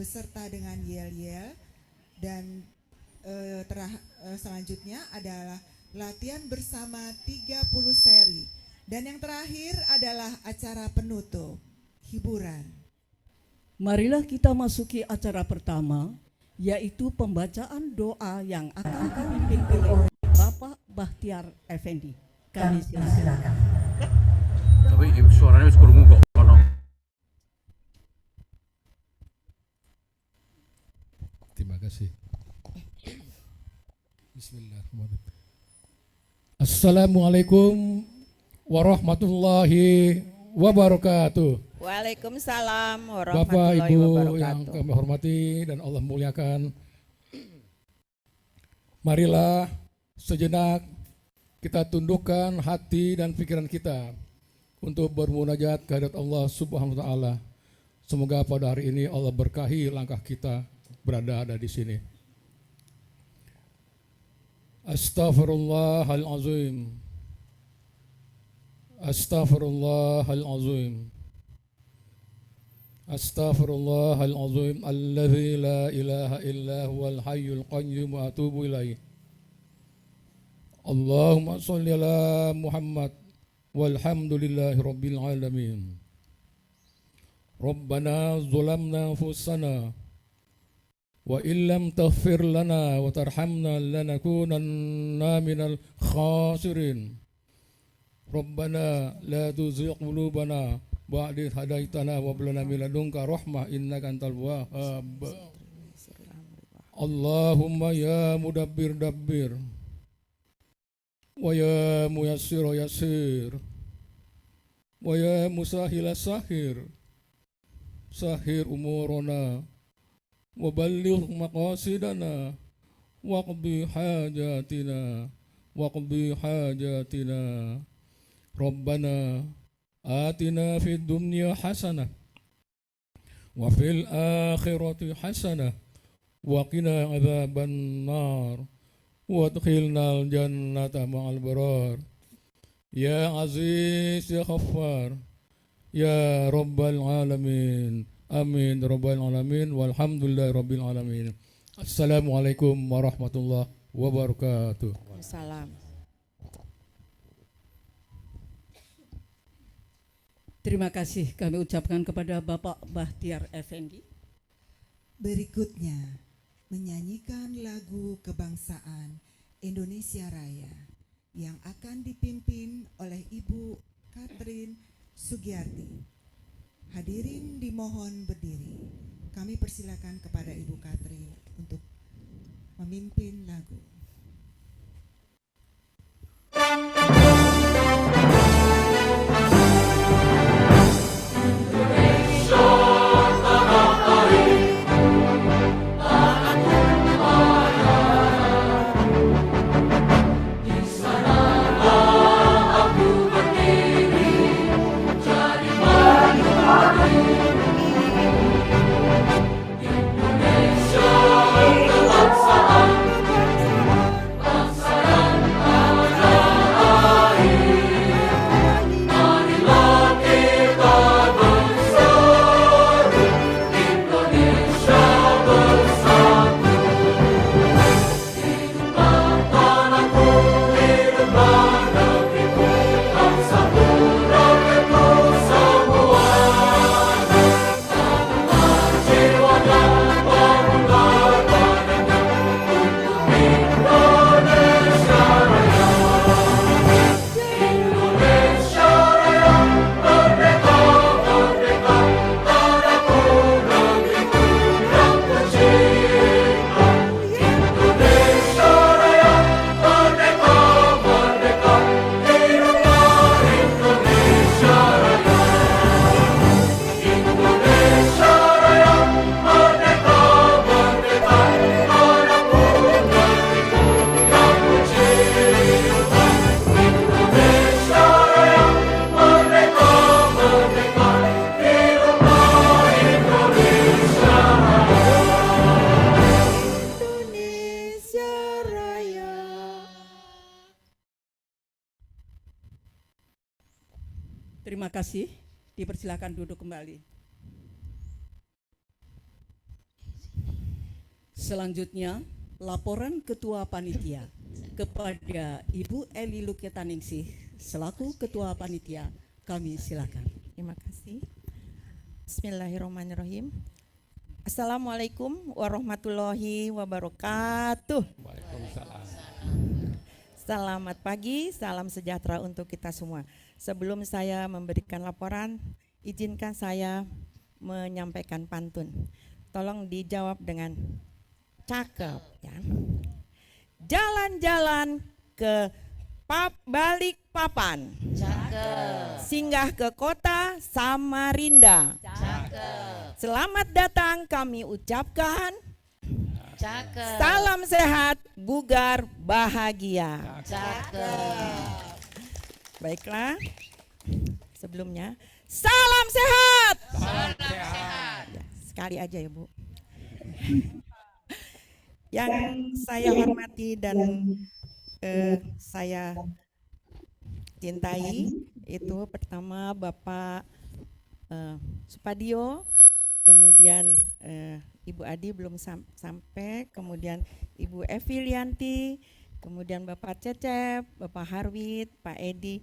beserta dengan yel-yel, dan selanjutnya adalah latihan bersama 30 seri, dan yang terakhir adalah acara penutup, hiburan. Marilah kita masuki acara pertama, yaitu pembacaan doa yang akan dipimpin oleh Bapak Bahtiar Effendi. Kami silakan. Tapi suaranya wis krungu kok kono. Terima kasih. Bismillahirrahmanirrahim. Assalamualaikum warahmatullahi wabarakatuh. Waalaikumsalam Bapak warahmatullahi Ibu wabarakatuh. yang kami hormati dan Allah muliakan, marilah sejenak kita tundukkan hati dan pikiran kita untuk bermunajat kehadirat Allah Subhanahu wa taala. Semoga pada hari ini Allah berkahi langkah kita ada di sini. Astaghfirullahalazim. Astaghfirullahalazim. Astaghfirullahalazim alladzi la ilaha illa huwal hayyul qayyum wa atubu ilaih. Allahumma shalli ala Muhammad walhamdulillahi rabbil alamin. Rabbana zalamna anfusana wa illam taghfir lana wa tarhamna lanakunanna minal khasirin. Rabbana la tuzigh qulubana ba'da idh hadaitana wa hab lana min ladunka rahmah innaka antal wahhab. Allahumma ya mudabbir dabbir wa ya muyassir yassir wa ya musahhil sahhir sahhir umurana wa balligh maqasidana waqdi hajatina Rabbana atina fid dunya hasanah wa fil akhirati hasanah wa qina adzaban nar wa adkhilnal jannata ma'al abrar. Ya Aziz ya Ghaffar ya Rabbal alamin. Amin Rabbal alamin walhamdulillahi rabbil alamin. Assalamualaikum warahmatullahi wabarakatuh. Salam. Terima kasih kami ucapkan kepada Bapak Bahtiar Effendi. Berikutnya menyanyikan lagu kebangsaan Indonesia Raya yang akan dipimpin oleh Ibu Katrin Sugiyarti. Hadirin dimohon berdiri. Kami persilakan kepada Ibu Katrin untuk memimpin lagu. Terima kasih. Dipersilakan duduk kembali. Selanjutnya, laporan Ketua Panitia kepada Ibu Eli Luketaningsih selaku Ketua Panitia. Kami silakan. Terima kasih. Bismillahirrahmanirrahim. Assalamualaikum warahmatullahi wabarakatuh. Waalaikumsalam. Selamat pagi, salam sejahtera untuk kita semua. Sebelum saya memberikan laporan, izinkan saya menyampaikan pantun. Tolong dijawab dengan cakep ya. Jalan-jalan ke balik papan. Cakep. Singgah ke kota Samarinda. Cakep. Selamat datang kami ucapkan. Cakep. Salam sehat, bugar, bahagia. Cakep. Baiklah. Sebelumnya, salam sehat. Salam sehat. Ya, sekali aja ya, Bu. Yang saya hormati dan saya cintai itu pertama Bapak Supadio, kemudian Ibu Adi belum sampai, kemudian Ibu Evilianti, kemudian Bapak Cecep, Bapak Harwit, Pak Edi,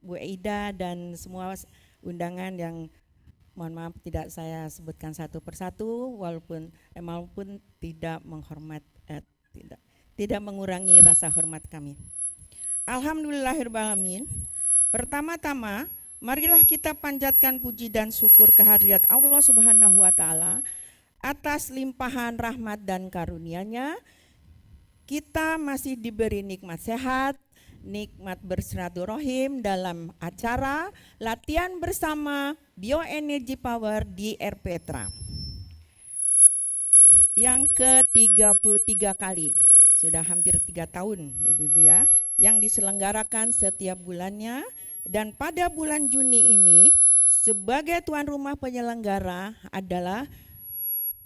Bu Ida dan semua undangan yang mohon maaf tidak saya sebutkan satu persatu, walaupun tidak tidak mengurangi rasa hormat kami. Alhamdulillahirrahmanirrahim. Pertama-tama, marilah kita panjatkan puji dan syukur kehadirat Allah Subhanahu wa taala atas limpahan rahmat dan karunia-Nya. Kita masih diberi nikmat sehat, nikmat bersilaturahim dalam acara latihan bersama Bioenergy Power di Erpetra yang ke-33 kali. Sudah hampir 3 tahun ibu-ibu ya, yang diselenggarakan setiap bulannya. Dan pada bulan Juni ini sebagai tuan rumah penyelenggara adalah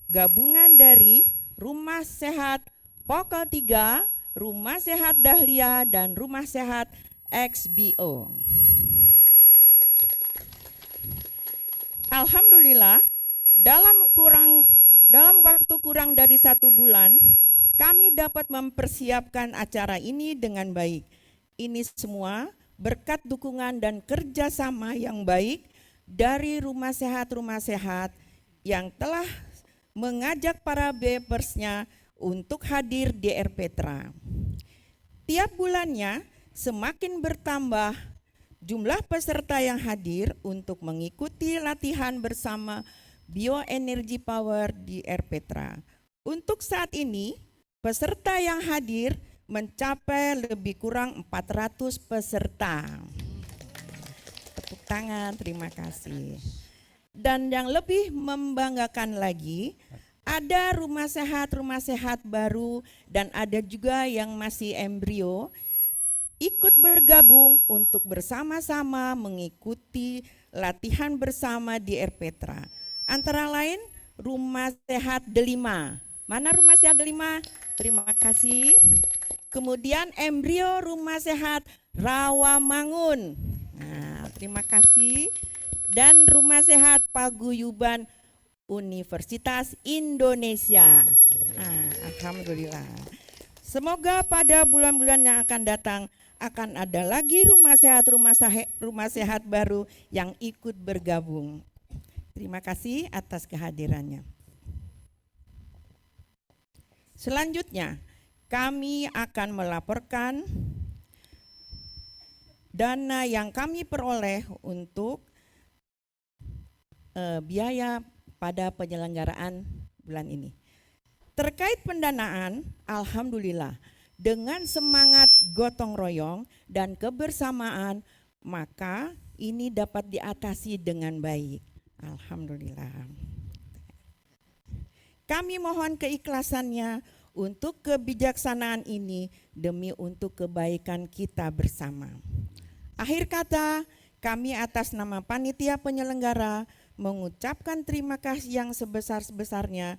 gabungan dari Rumah Sehat Pokol 3, Rumah Sehat Dahlia, dan Rumah Sehat XBO. Alhamdulillah, dalam waktu kurang dari 1 bulan, kami dapat mempersiapkan acara ini dengan baik. Ini semua berkat dukungan dan kerjasama yang baik dari rumah sehat yang telah mengajak para BPers-nya untuk hadir di Erpetra. Tiap bulannya semakin bertambah jumlah peserta yang hadir untuk mengikuti latihan bersama Bioenergy Power di Erpetra. Untuk saat ini, peserta yang hadir mencapai lebih kurang 400 peserta. Tepuk tangan, terima kasih. Dan yang lebih membanggakan lagi, ada rumah sehat baru dan ada juga yang masih embrio ikut bergabung untuk bersama-sama mengikuti latihan bersama di Erpetra. Antara lain Rumah Sehat Delima. Mana Rumah Sehat Delima? Terima kasih. Kemudian embrio Rumah Sehat Rawamangun. Nah, terima kasih. Dan Rumah Sehat Paguyuban Universitas Indonesia. Nah, alhamdulillah. Semoga pada bulan-bulan yang akan datang akan ada lagi rumah sehat baru yang ikut bergabung. Terima kasih atas kehadirannya. Selanjutnya, kami akan melaporkan dana yang kami peroleh untuk biaya pada penyelenggaraan bulan ini. Terkait pendanaan, alhamdulillah, dengan semangat gotong royong dan kebersamaan, maka ini dapat diatasi dengan baik. Alhamdulillah. Kami mohon keikhlasannya untuk kebijaksanaan ini demi untuk kebaikan kita bersama. Akhir kata, kami atas nama panitia penyelenggara mengucapkan terima kasih yang sebesar-besarnya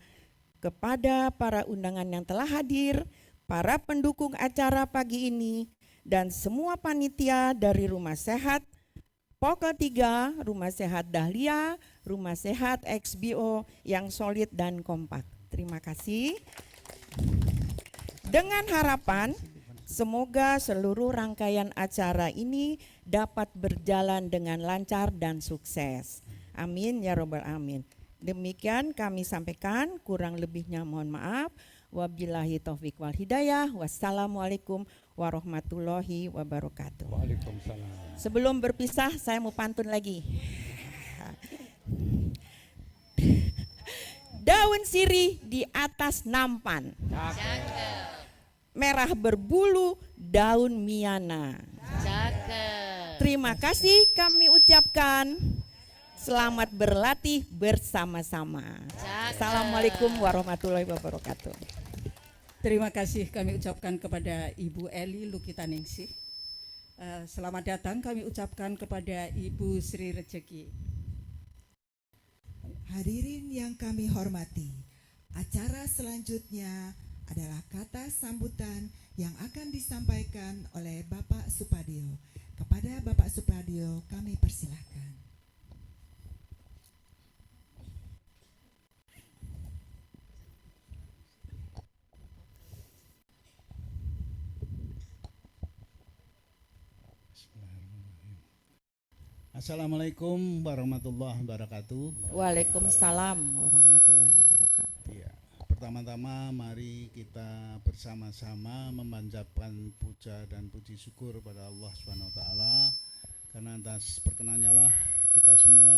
kepada para undangan yang telah hadir, para pendukung acara pagi ini, dan semua panitia dari Rumah Sehat Pokol 3, Rumah Sehat Dahlia, Rumah Sehat XBO yang solid dan kompak. Terima kasih. Dengan harapan semoga seluruh rangkaian acara ini dapat berjalan dengan lancar dan sukses. Amin ya robbal alamin. Demikian kami sampaikan, kurang lebihnya mohon maaf. Wabillahi taufik wal hidayah. Wassalamualaikum warahmatullahi wabarakatuh. Waalaikumsalam. Sebelum berpisah saya mau pantun lagi. Daun sirih di atas nampan, merah berbulu daun miana. Terima kasih kami ucapkan. Selamat berlatih bersama-sama. Assalamualaikum warahmatullahi wabarakatuh. Terima kasih kami ucapkan kepada Ibu Eli Lukitaningsih. Selamat datang kami ucapkan kepada Ibu Sri Rejeki. Hadirin yang kami hormati, acara selanjutnya adalah kata sambutan yang akan disampaikan oleh Bapak Supadio. Kepada Bapak Supadio kami persilahkan. Assalamualaikum warahmatullahi wabarakatuh. Waalaikumsalam warahmatullahi wabarakatuh. Ya, pertama-tama mari kita bersama-sama memanjatkan puja dan puji syukur pada Allah Subhanahu wa taala, karena atas perkenannya lah kita semua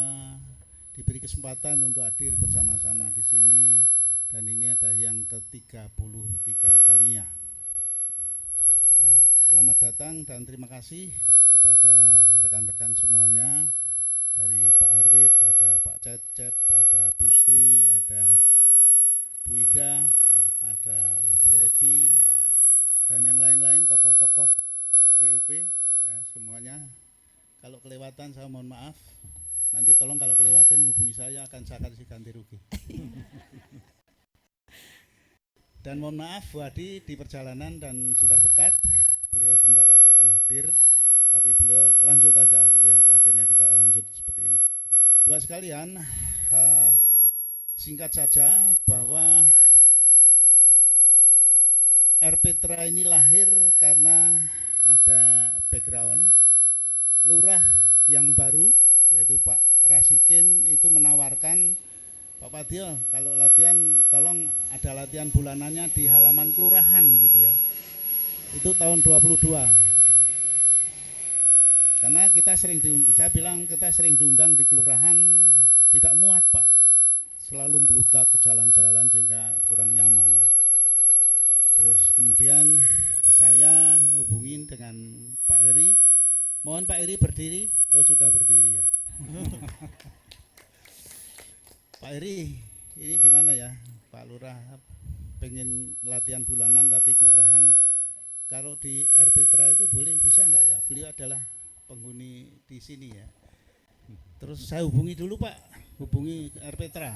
diberi kesempatan untuk hadir bersama-sama di sini, dan ini ada yang ke-33 kalinya. Ya, selamat datang dan terima kasih kepada rekan-rekan semuanya, dari Pak Harwit, ada Pak Cecep, ada Bu Sri, ada Bu Ida, ada Bu Evi, dan yang lain-lain tokoh-tokoh PIP ya semuanya. Kalau kelewatan saya mohon maaf, nanti tolong kalau kelewatan ngubungi saya, akan saya kasih ganti rugi. Dan mohon maaf Bu Adi di perjalanan dan sudah dekat, beliau sebentar lagi akan hadir, tapi beliau lanjut aja gitu ya, akhirnya kita lanjut seperti ini. Bapak sekalian, singkat saja bahwa RPTRA ini lahir karena ada background lurah yang baru, yaitu Pak Rasikin itu menawarkan, Pak Padio kalau latihan tolong ada latihan bulanannya di halaman kelurahan gitu ya. Itu tahun 22. Karena kita saya bilang kita sering diundang di kelurahan, tidak muat Pak, selalu meludak ke jalan-jalan sehingga kurang nyaman. Terus kemudian saya hubungin dengan Pak Eri, mohon Pak Eri berdiri. Oh sudah berdiri ya. Pak Eri, ini gimana ya Pak Lurah, pengen latihan bulanan tapi kelurahan, kalau di RPTRA itu boleh, bisa nggak ya? Beliau adalah penghuni di sini ya. Terus saya hubungi dulu Pak, hubungi RPTRA.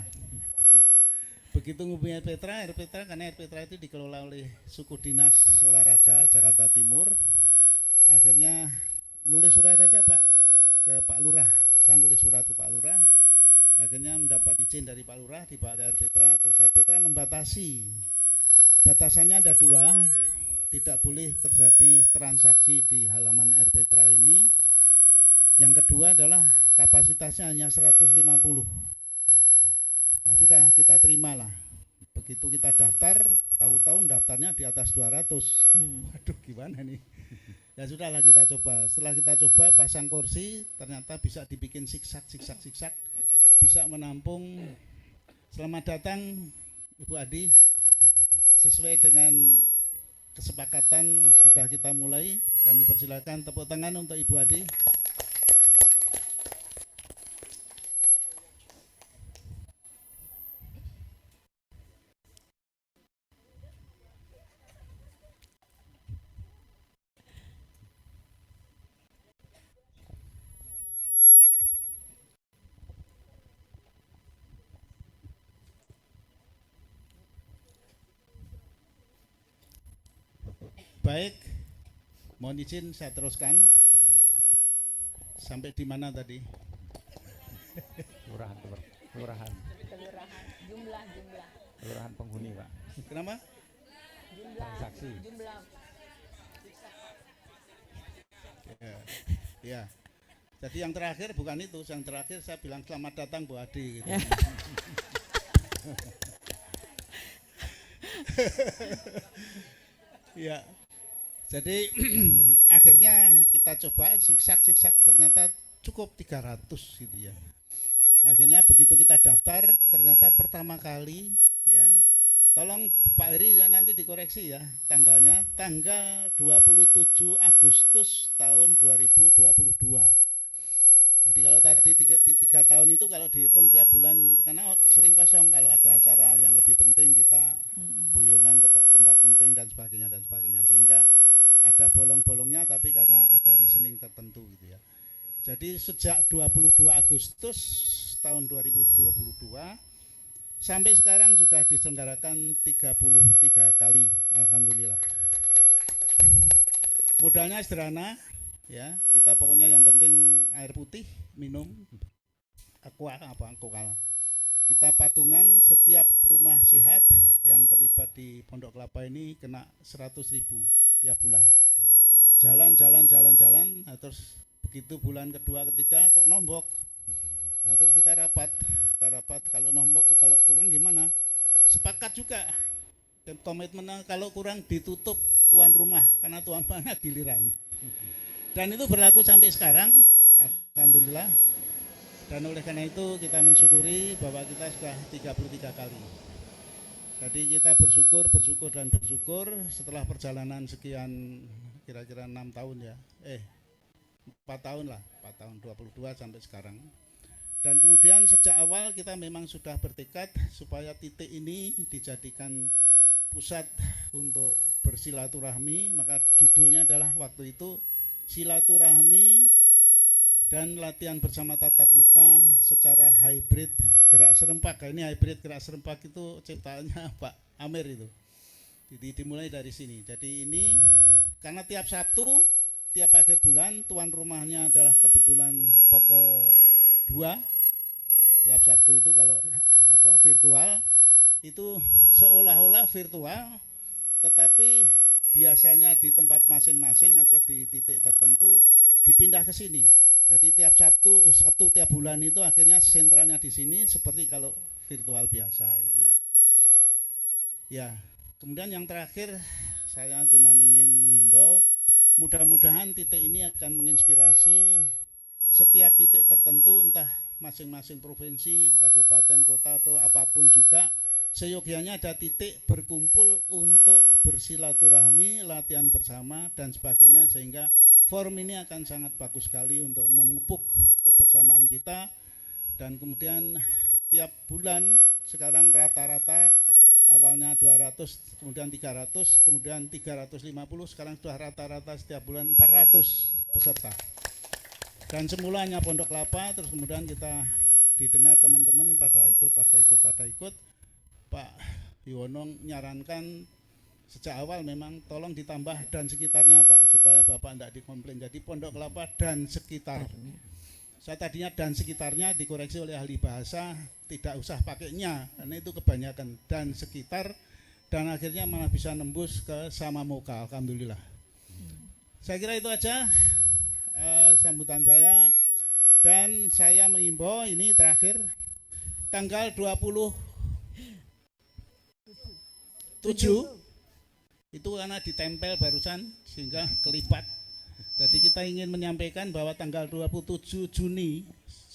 Begitu hubungi RPTRA karena RPTRA itu dikelola oleh suku dinas olahraga Jakarta Timur. Akhirnya nulis surat aja Pak ke Pak Lurah. Saya nulis surat ke Pak Lurah. Akhirnya mendapat izin dari Pak Lurah, dibawa ke RPTRA. Terus RPTRA membatasi. Batasannya ada 2, tidak boleh terjadi transaksi di halaman RPTRA ini. Yang kedua adalah kapasitasnya hanya 150. Nah sudah kita terimalah. Begitu kita daftar, tahu-tahu daftarnya di atas 200. Waduh gimana nih. Ya sudahlah kita coba. Setelah kita coba pasang kursi, ternyata bisa dibikin siksak, bisa menampung. Selamat datang Ibu Adi. Sesuai dengan kesepakatan sudah kita mulai. Kami persilakan tepuk tangan untuk Ibu Adi. Baik, mohon izin saya teruskan. Sampai di mana tadi? Kelurahan. Jumlah. Kelurahan penghuni Pak. Kenapa? Ya. Jadi yang terakhir bukan itu, yang terakhir saya bilang selamat datang Bu Adi gitu. Ya. Jadi akhirnya kita coba siksak ternyata cukup 300 gitu ya. Akhirnya begitu kita daftar ternyata pertama kali ya. Tolong Pak Heri nanti dikoreksi ya tanggalnya, tanggal 27 Agustus tahun 2022. Jadi kalau tadi 3 tahun itu kalau dihitung tiap bulan karena sering kosong, kalau ada acara yang lebih penting kita boyongan ke tempat penting dan sebagainya sehingga ada bolong-bolongnya, tapi karena ada reasoning tertentu gitu ya. Jadi sejak 22 Agustus tahun 2022 sampai sekarang sudah diselenggarakan 33 kali, alhamdulillah. Modalnya sederhana ya, kita pokoknya yang penting air putih, minum, aqua. Kita patungan setiap rumah sehat yang terlibat di Pondok Kelapa ini kena 100.000 tiap bulan. Jalan, nah terus begitu bulan kedua ketiga kok nombok. Nah terus kita rapat kalau nombok, kalau kurang gimana? Sepakat juga komitmennya kalau kurang ditutup tuan rumah, karena tuan rumahnya giliran. Dan itu berlaku sampai sekarang, alhamdulillah. Dan oleh karena itu kita mensyukuri bahwa kita sudah 33 kali. Jadi kita bersyukur setelah perjalanan sekian kira-kira 6 tahun ya. 4 tahun lah, 4 tahun 22 sampai sekarang. Dan kemudian sejak awal kita memang sudah bertekad supaya titik ini dijadikan pusat untuk bersilaturahmi, maka judulnya adalah waktu itu silaturahmi dan latihan bersama tatap muka secara hybrid gerak serempak. Ini hybrid gerak serempak itu ciptaannya Pak Amir itu. Jadi dimulai dari sini. Jadi ini karena tiap Sabtu, tiap akhir bulan tuan rumahnya adalah kebetulan Pokel 2. Tiap Sabtu itu kalau virtual itu seolah-olah virtual, tetapi biasanya di tempat masing-masing atau di titik tertentu dipindah ke sini. Jadi tiap Sabtu tiap bulan itu akhirnya sentralnya di sini seperti kalau virtual biasa gitu ya. Ya, kemudian yang terakhir saya cuma ingin mengimbau, mudah-mudahan titik ini akan menginspirasi setiap titik tertentu, entah masing-masing provinsi, kabupaten, kota atau apapun juga, seyogianya ada titik berkumpul untuk bersilaturahmi, latihan bersama dan sebagainya, sehingga forum ini akan sangat bagus sekali untuk memupuk kebersamaan kita. Dan kemudian tiap bulan sekarang rata-rata awalnya 200, kemudian 300, kemudian 350, sekarang sudah rata-rata setiap bulan 400 peserta. Dan semula hanya Pondok Kelapa, terus kemudian kita didengar teman-teman pada ikut. Pak Yuwono nyarankan sejak awal memang tolong ditambah dan sekitarnya Pak, supaya Bapak tidak dikomplain. Jadi Pondok Kelapa dan sekitar. Saya tadinya dan sekitarnya dikoreksi oleh ahli bahasa, tidak usah pakainya, karena itu kebanyakan dan sekitar, dan akhirnya malah bisa nembus ke Samamuka, alhamdulillah. Saya kira itu aja sambutan saya, dan saya mengimbau ini terakhir tanggal 27 itu karena ditempel barusan sehingga kelipat. Jadi kita ingin menyampaikan bahwa tanggal 27 Juni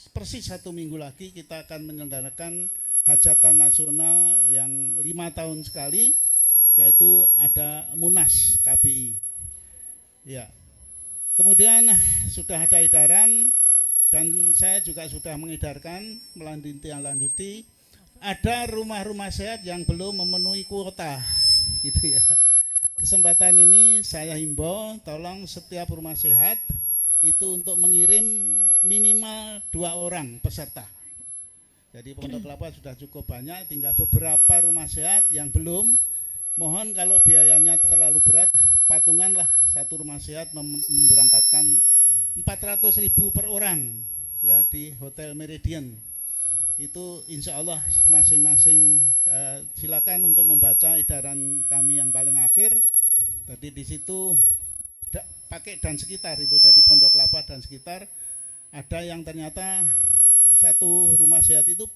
persis 1 minggu lagi kita akan menyelenggarakan hajatan nasional yang 5 tahun sekali, yaitu ada Munas KBI. Ya. Kemudian sudah ada edaran dan saya juga sudah mengedarkan melanjuti ada rumah-rumah sehat yang belum memenuhi kuota gitu ya. Kesempatan ini saya himbau tolong setiap rumah sehat itu untuk mengirim minimal 2 orang peserta. Jadi Pondok Kelapa sudah cukup banyak, tinggal beberapa rumah sehat yang belum. Mohon kalau biayanya terlalu berat, patunganlah satu rumah sehat memberangkatkan 400.000 per orang ya di Hotel Meridian. itu insya Allah masing-masing silakan untuk membaca edaran kami yang paling akhir. Tadi di situ pakai dan sekitar itu dari Pondok Kelapa dan sekitar ada yang ternyata satu rumah sehat itu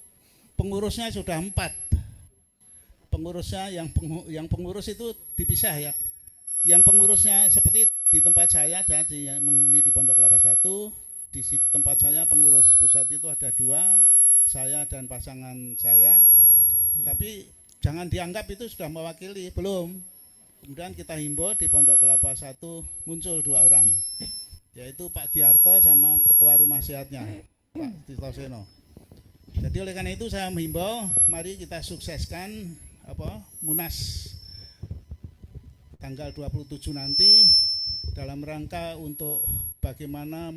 pengurusnya sudah 4. Pengurusnya yang pengurus itu dipisah ya. Yang pengurusnya seperti di tempat saya ada yang menghuni di Pondok Kelapa 1, di tempat saya pengurus pusat itu ada 2. Saya dan pasangan saya, tapi jangan dianggap itu sudah mewakili, belum. Kemudian kita himbau di Pondok Kelapa 1 muncul 2 orang, yaitu Pak Giarto sama ketua rumah sehatnya, Pak Tito Seno. Jadi oleh karena itu saya menghimbau, mari kita sukseskan Munas tanggal 27 nanti dalam rangka untuk bagaimana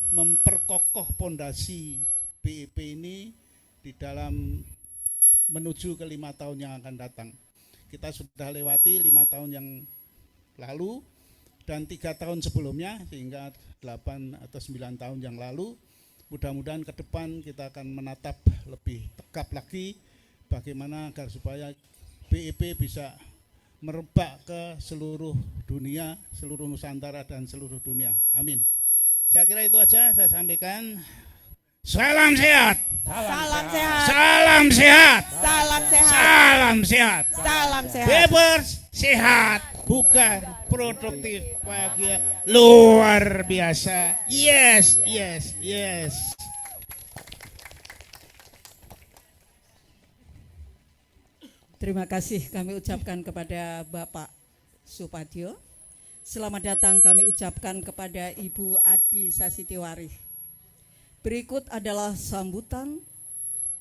memperkokoh pondasi BIP ini di dalam menuju ke 5 tahun yang akan datang. Kita sudah lewati 5 tahun yang lalu dan 3 tahun sebelumnya, sehingga 8 atau 9 tahun yang lalu. Mudah-mudahan ke depan kita akan menatap lebih tegap lagi bagaimana agar supaya BIP bisa merebak ke seluruh dunia, seluruh Nusantara dan seluruh dunia. Amin. Saya kira itu aja saya sampaikan. Salam sehat. Salam sehat. Salam sehat. Salam sehat. Salam sehat. Salam sehat. Bebers sehat, bukan produktif, bahagia, luar biasa. Yes, yes, yes. Terima kasih kami ucapkan kepada Bapak Supadio. Selamat datang kami ucapkan kepada Ibu Adi Sasitiwarih. Berikut adalah sambutan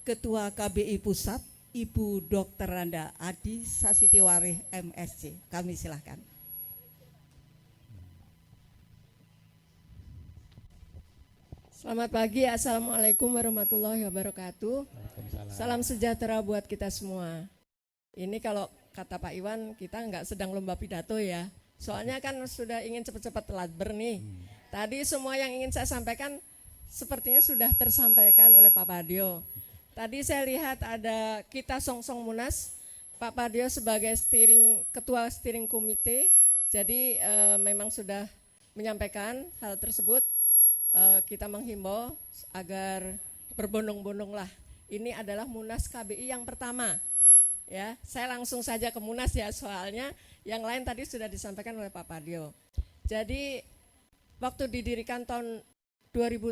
Ketua KBI Pusat, Ibu Dr. Randa Adi Sasitiwarih MSc. Kami silakan. Selamat pagi, Assalamualaikum warahmatullahi wabarakatuh. Salam sejahtera buat kita semua. Ini kalau kata Pak Iwan, kita nggak sedang lomba pidato ya. Soalnya kan sudah ingin cepat-cepat ladber nih. Tadi semua yang ingin saya sampaikan sepertinya sudah tersampaikan oleh Pak Padio. Tadi saya lihat ada kita Songsong Munas, Pak Padio sebagai ketua steering komite, jadi memang sudah menyampaikan hal tersebut. Kita menghimbau agar berbondong-bondong lah. Ini adalah Munas KBI yang pertama. Ya, saya langsung saja ke Munas ya, soalnya yang lain tadi sudah disampaikan oleh Pak Padio. Jadi waktu didirikan tahun 17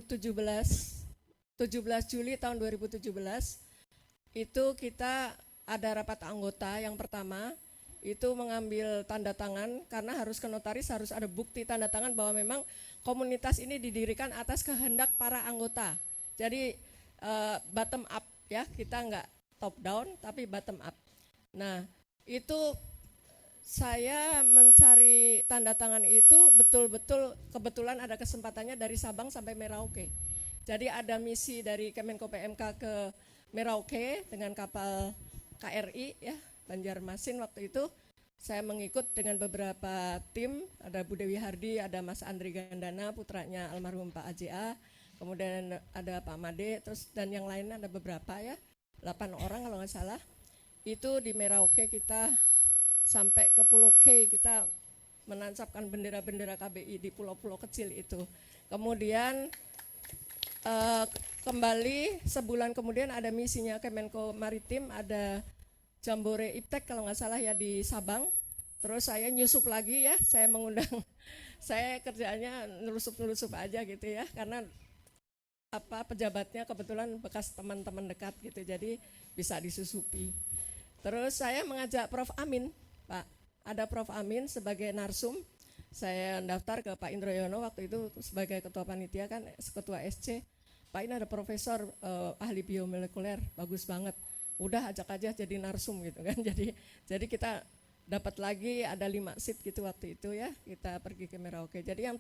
Juli tahun 2017 itu kita ada rapat anggota yang pertama itu mengambil tanda tangan karena harus ke notaris, harus ada bukti tanda tangan bahwa memang komunitas ini didirikan atas kehendak para anggota. Jadi bottom up ya, kita enggak top down tapi bottom up. Nah itu saya mencari tanda tangan itu betul-betul kebetulan ada kesempatannya dari Sabang sampai Merauke. Jadi ada misi dari Kemenko PMK ke Merauke dengan kapal KRI ya, Banjarmasin waktu itu. Saya mengikut dengan beberapa tim, ada Bu Dewi Hardi, ada Mas Andri Gandana, putranya almarhum Pak AJA, kemudian ada Pak Made, terus dan yang lainnya ada beberapa ya, 8 orang kalau nggak salah. Itu di Merauke kita sampai ke Pulau K, kita menancapkan bendera-bendera KBI di pulau-pulau kecil itu. Kemudian kembali sebulan kemudian ada misinya Kemenko Maritim, ada Jambore Iptek kalau nggak salah ya di Sabang. Terus saya nyusup lagi ya, saya mengundang, saya kerjanya nelusup-nelusup aja gitu ya, karena pejabatnya kebetulan bekas teman-teman dekat gitu, jadi bisa disusupi. Terus saya mengajak Prof. Amin, Pak, ada Prof. Amin sebagai narsum. Saya daftar ke Pak Indro Yono waktu itu sebagai ketua panitia kan, ketua SC. Pak ini ada profesor ahli biomolekuler, bagus banget. Udah ajak aja jadi narsum gitu kan. Jadi kita dapat lagi ada 5 seat gitu waktu itu ya. Kita pergi ke Merauke. Jadi yang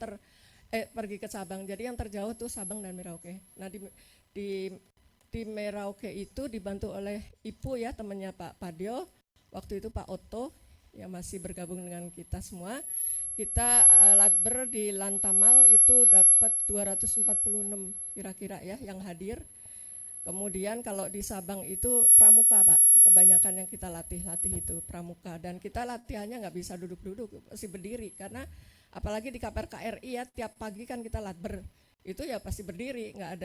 pergi ke Sabang. Jadi yang terjauh tuh Sabang dan Merauke. Nah di Merauke itu dibantu oleh Ipu ya, temannya Pak Padio. Waktu itu Pak Otto yang masih bergabung dengan kita semua. Kita latber di Lantamal itu dapat 246 kira-kira ya yang hadir. Kemudian kalau di Sabang itu pramuka Pak, kebanyakan yang kita latih itu pramuka, dan kita latihannya nggak bisa duduk-duduk, pasti berdiri, karena apalagi di KPR KRI ya tiap pagi kan kita latber, itu ya pasti berdiri, nggak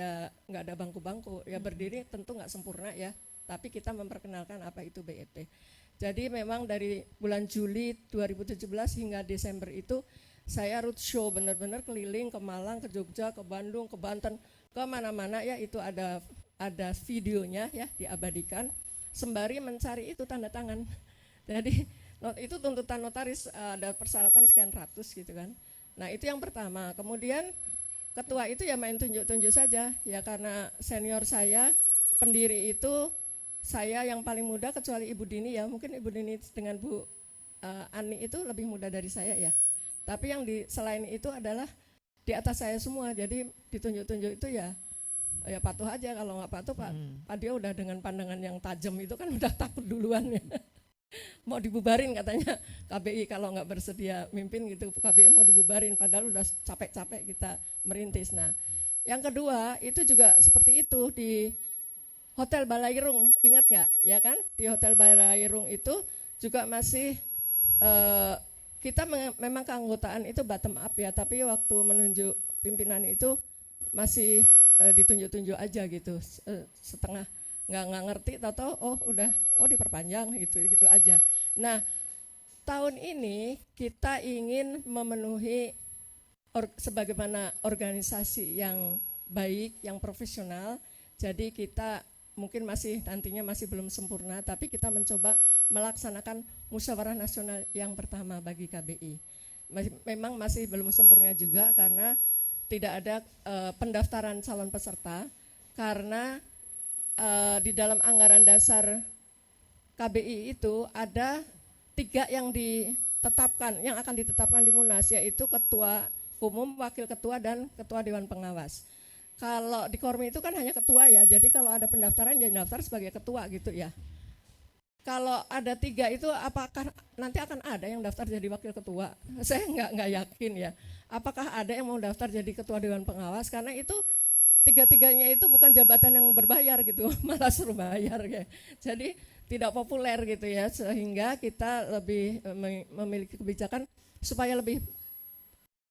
ada bangku-bangku, ya berdiri tentu nggak sempurna ya, tapi kita memperkenalkan apa itu BEP. Jadi memang dari bulan Juli 2017 hingga Desember itu saya roadshow benar-benar keliling ke Malang, ke Jogja, ke Bandung, ke Banten, ke mana-mana ya, itu ada videonya ya, diabadikan sembari mencari itu tanda tangan. Jadi itu tuntutan notaris, ada persyaratan sekian ratus gitu kan. Nah itu yang pertama. Kemudian ketua itu ya main tunjuk-tunjuk saja ya, karena senior saya pendiri itu saya yang paling muda kecuali Ibu Dini ya, mungkin Ibu Dini dengan Bu Ani itu lebih muda dari saya ya. Tapi yang selain itu adalah di atas saya semua, jadi ditunjuk-tunjuk itu ya patuh aja, kalau nggak patuh Pak Dio udah dengan pandangan yang tajam itu kan udah takut duluan ya. Mau dibubarin katanya KBI kalau nggak bersedia mimpin gitu, KBI mau dibubarin padahal udah capek-capek kita merintis. Nah yang kedua itu juga seperti itu di Hotel Balairung, ingat nggak ya kan, di Hotel Balairung itu juga masih kita memang keanggotaan itu bottom up ya, tapi waktu menunjuk pimpinan itu masih ditunjuk-tunjuk aja gitu, setengah nggak ngerti, tahu diperpanjang gitu aja. Nah tahun ini kita ingin memenuhi sebagaimana organisasi yang baik, yang profesional. Jadi kita mungkin nantinya masih belum sempurna, tapi kita mencoba melaksanakan musyawarah nasional yang pertama bagi KBI. Memang masih belum sempurna juga karena tidak ada pendaftaran calon peserta, karena di dalam anggaran dasar KBI itu ada 3 yang akan ditetapkan di Munas, yaitu ketua umum, wakil ketua, dan ketua dewan pengawas. Kalau di Kormi itu kan hanya ketua ya, jadi kalau ada pendaftaran dia daftar sebagai ketua gitu ya. Kalau ada 3 itu apakah nanti akan ada yang daftar jadi wakil ketua? Saya nggak yakin ya. Apakah ada yang mau daftar jadi ketua dewan pengawas? Karena itu 3-3-nya itu bukan jabatan yang berbayar gitu, malah suruh bayar ya. Jadi tidak populer gitu ya, sehingga kita lebih memiliki kebijakan supaya lebih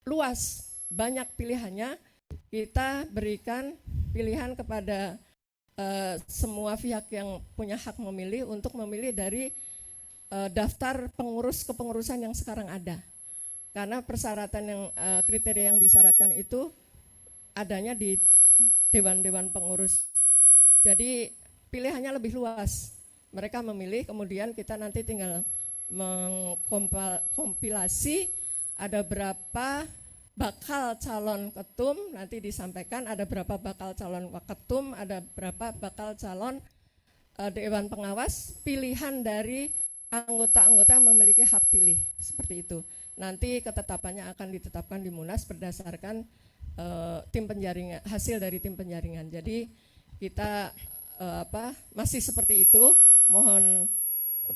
luas, banyak pilihannya. Kita berikan pilihan kepada semua pihak yang punya hak memilih untuk memilih dari daftar pengurus kepengurusan yang sekarang ada. Karena persyaratan yang kriteria yang disyaratkan itu adanya di dewan-dewan pengurus. Jadi pilihannya lebih luas. Mereka memilih, kemudian kita nanti tinggal mengkompilasi ada berapa bakal calon ketum, nanti disampaikan ada berapa bakal calon waketum, ada berapa bakal calon dewan pengawas, pilihan dari anggota-anggota yang memiliki hak pilih, seperti itu. Nanti ketetapannya akan ditetapkan di Munas berdasarkan tim penjaringan, hasil dari tim penjaringan. Jadi kita masih seperti itu, mohon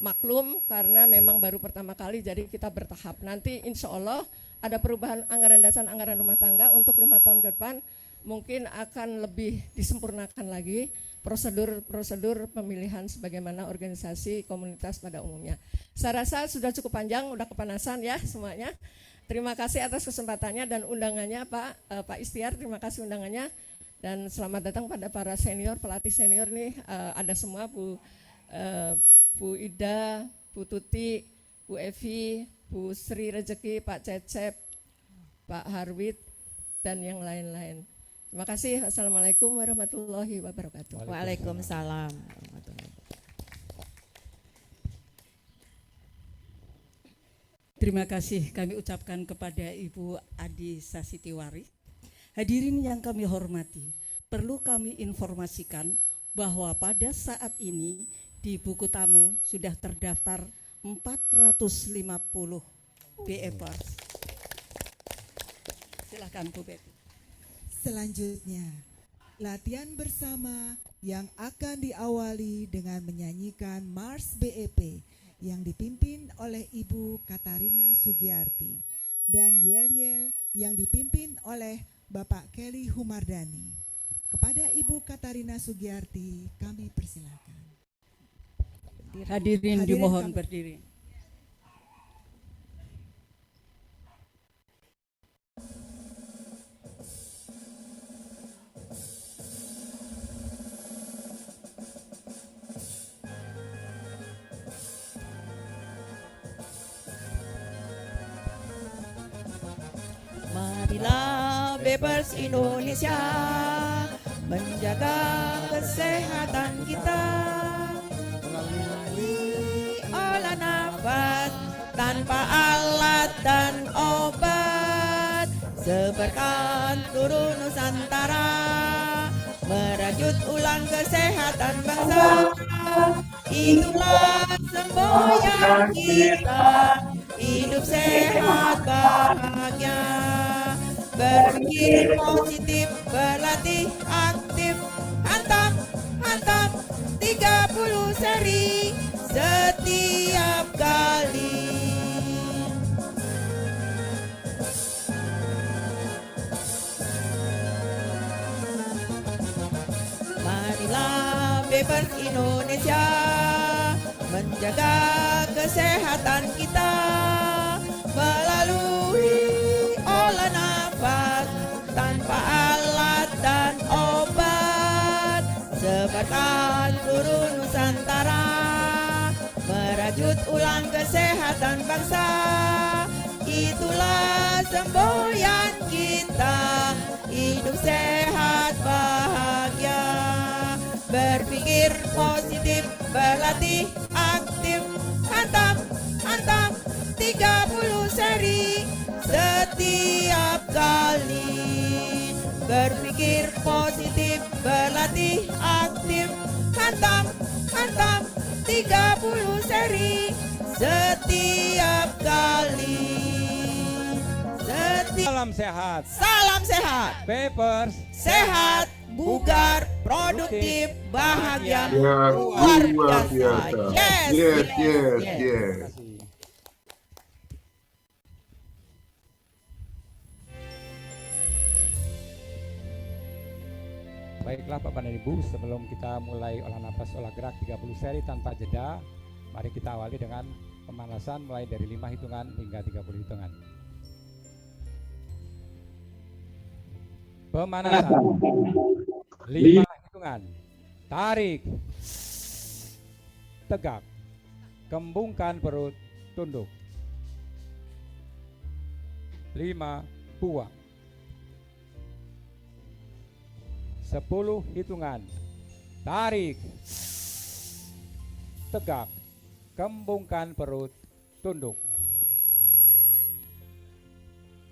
maklum karena memang baru pertama kali, jadi kita bertahap. Nanti insya Allah ada perubahan anggaran dasar, anggaran rumah tangga untuk 5 tahun ke depan, mungkin akan lebih disempurnakan lagi prosedur pemilihan sebagaimana organisasi komunitas pada umumnya. Saya rasa sudah cukup panjang, udah kepanasan ya semuanya. Terima kasih atas kesempatannya dan undangannya Pak Istiar, terima kasih undangannya, dan selamat datang pada para senior, pelatih senior nih, ada semua Bu Ida, Bu Tuti, Bu Evi, Bu Sri Rezeki, Pak Cecep, Pak Harwit, dan yang lain-lain. Terima kasih. Assalamualaikum warahmatullahi wabarakatuh. Waalaikumsalam. Terima kasih kami ucapkan kepada Ibu Adi Sasitiwari. Hadirin yang kami hormati, perlu kami informasikan bahwa pada saat ini di buku tamu sudah terdaftar 450 BEPers. Silakan Bu Betty. Selanjutnya, latihan bersama yang akan diawali dengan menyanyikan Mars BEP yang dipimpin oleh Ibu Katarina Sugiyarti dan Yel-Yel yang dipimpin oleh Bapak Kelly Humardani. Kepada Ibu Katarina Sugiyarti kami persilakan. Hadirin dimohon berdiri. Marilah Bebas Indonesia menjaga kesehatan kita melalui olah nafas tanpa alat dan obat. Sebarkan turun Nusantara merajut ulang kesehatan bangsa. Itulah semboyan kita, hidup sehat bahagia. Berpikir positif, berlatih aktif, hantam, hantam 30 seri setiap kali. Marilah Bebas Indonesia menjaga kesehatan kita melalui olah nafas tanpa alat dan obat. Sebarkan turun Nusantara merajut ulang kesehatan bangsa. Itulah semboyan kita, hidup sehat bahagia. Berpikir positif, berlatih aktif, hantam, hantam 30 seri setiap kali. Berpikir positif, berlatih aktif, hantam, hantam 30 seri setiap kali. Salam sehat, Salam sehat, Papers, sehat, bugar, produktif, bahagia, Ya, luar luar biasa. biasa. Yes, Yes, yes, yes. yes. Baiklah Bapak dan Ibu, sebelum kita mulai olah nafas olah gerak 30 seri tanpa jeda, mari kita awali dengan pemanasan mulai dari 5 hitungan hingga 30 hitungan. Pemanasan 5 hitungan. Tarik, tegak, kembungkan perut, tunduk. 5, buang. 10 hitungan. Tarik, tegak, kembungkan perut, tunduk.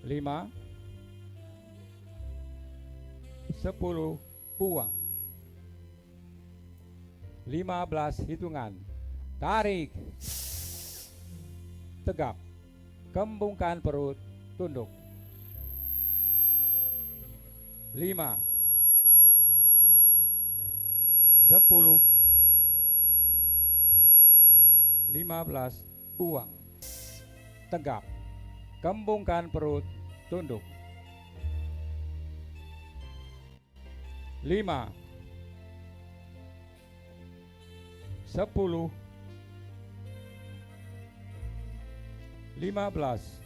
5, 10, buang. 15 hitungan. Tarik, tegak, kembungkan perut, tunduk. 5, 10, 15, buang. Tegak, kembungkan perut, tunduk. 5, 10, 15,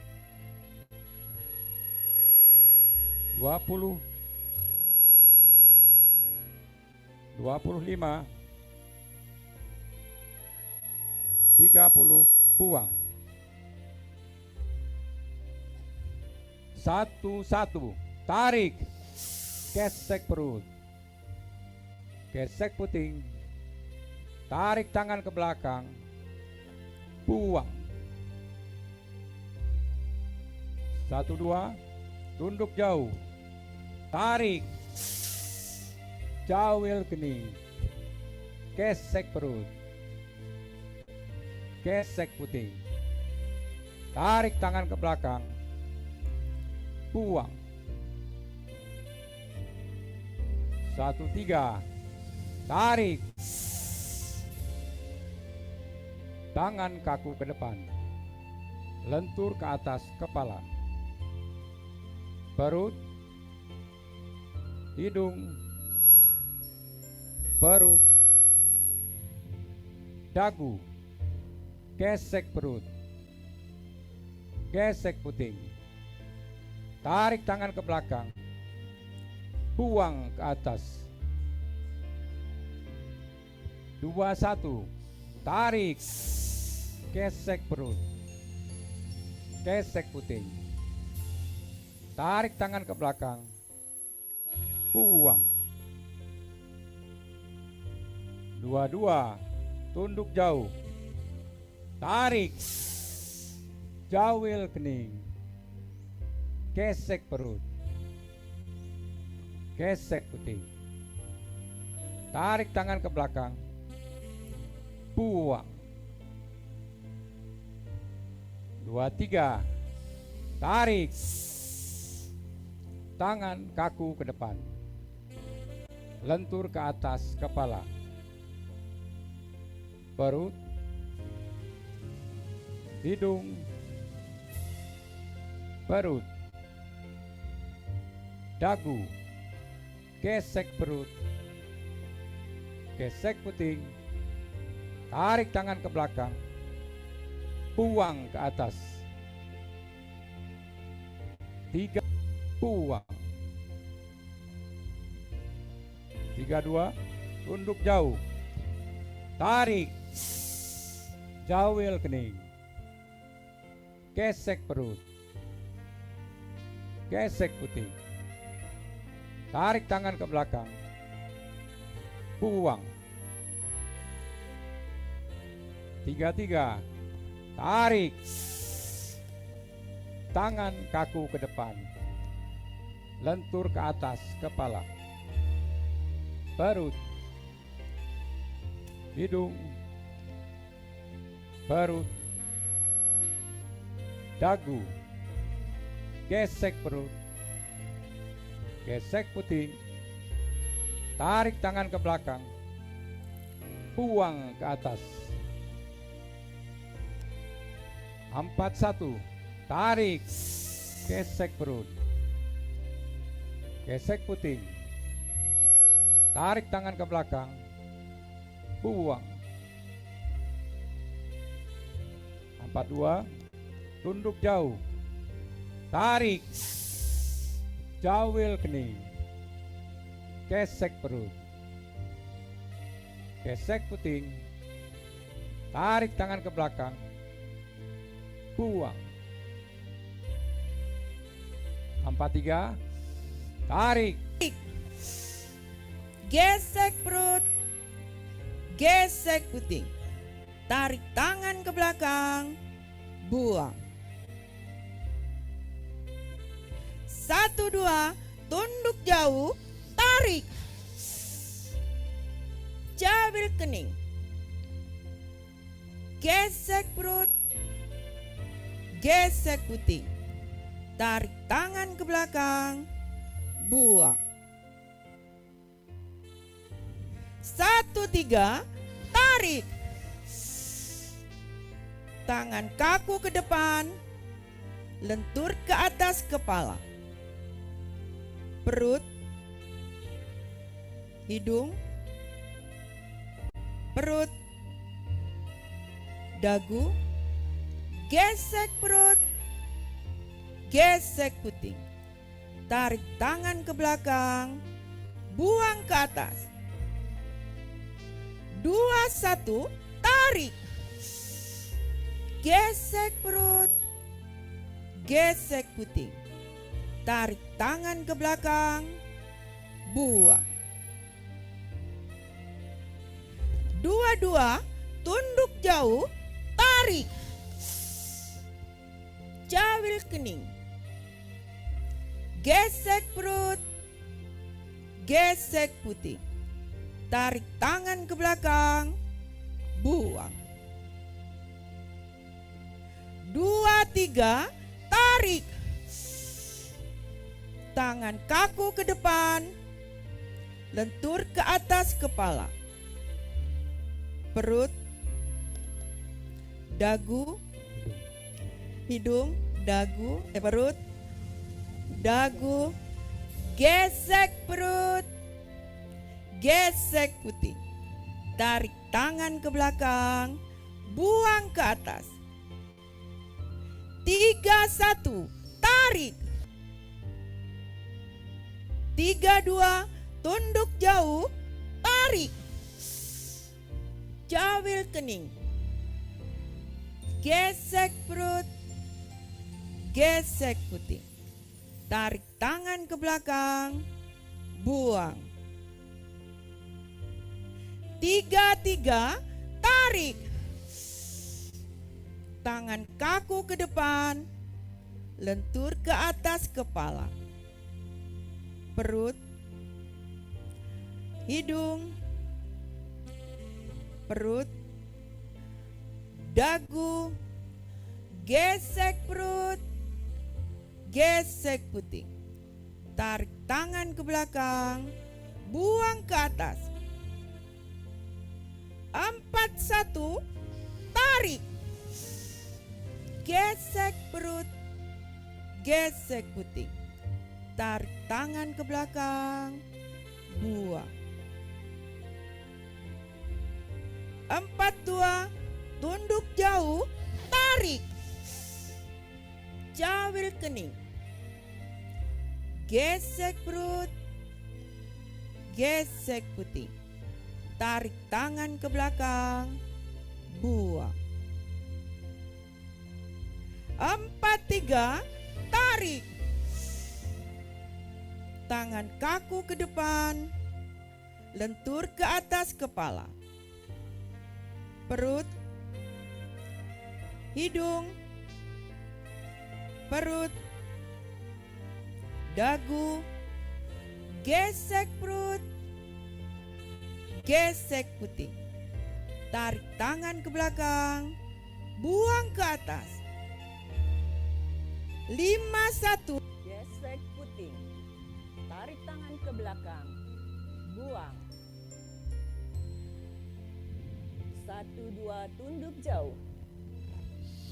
20, 25, 30, buang. 1, tarik, gesek perut, gesek puting, tarik tangan ke belakang, buang. 1, 2, tunduk jauh, tarik, jawil kening, gesek perut, gesek puting, tarik tangan ke belakang, buang. 1, 3, tarik, tangan kaku ke depan, lentur ke atas kepala, perut, hidung, perut, dagu, gesek perut, gesek puting, tarik tangan ke belakang, buang ke atas. 21, tarik, gesek perut, gesek puting, tarik tangan ke belakang, buang. 22, tunduk jauh, tarik, jawil kening, gesek perut, gesek puting, tarik tangan ke belakang, buang. 23, tarik, tangan kaku ke depan, lentur ke atas kepala, perut, hidung, perut, dagu, gesek perut, gesek puting, tarik tangan ke belakang, buang ke atas. 3, buang. 32, tunduk jauh, tarik, jawil kening, gesek perut, gesek puting, tarik tangan ke belakang, buang. 33, tarik, tangan kaku ke depan, lentur ke atas kepala, perut, hidung, perut, dagu, gesek perut, gesek puting, tarik tangan ke belakang, buang ke atas. 41, tarik, gesek perut, gesek puting, tarik tangan ke belakang, buang. 42, tunduk jauh, tarik, jawil kening, gesek perut, gesek puting, tarik tangan ke belakang, buang. 43, tarik, Gesek perut, gesek puting, tarik tangan ke belakang, buang. 1, 2, tunduk jauh, tarik, jawil kening, gesek perut, gesek puting, tarik tangan ke belakang, buang. 1, 3, tarik, tangan kaku ke depan, lentur ke atas kepala, perut, hidung, perut, dagu, gesek perut, gesek puting, tarik tangan ke belakang, buang ke atas. 2, 1, tarik, gesek perut, gesek puting, tarik tangan ke belakang, buang. 2, 2, tunduk jauh, tarik, jawil kening, gesek perut, gesek puting, tarik tangan ke belakang, buang. 2, 3, tarik, tangan kaku ke depan, lentur ke atas kepala, perut, dagu, hidung, dagu, perut, dagu, gesek perut, gesek puting. Tarik tangan ke belakang, buang ke atas. 3-1, tarik. 3-2, tunduk jauh, tarik. Jawil kening. Gesek perut, gesek puting. Tarik tangan ke belakang, buang. 3-3, tarik. Tangan kaku ke depan, lentur ke atas kepala. Perut, hidung, perut, dagu, gesek perut, gesek puting. Tarik tangan ke belakang, buang ke atas. 4-1, tarik. Gesek perut, gesek puting. Tarik tangan ke belakang, buang. 4-2, tunduk jauh, tarik. Jawil kening. Gesek perut, gesek puting. Tarik tangan ke belakang, buang. 4-3, tarik. Tangan kaku ke depan, lentur ke atas kepala. Perut, hidung, perut, dagu, gesek perut, gesek puting. Tarik tangan ke belakang, buang ke atas. 5-1, gesek puting. Tarik tangan ke belakang, buang. 1-2, tunduk jauh,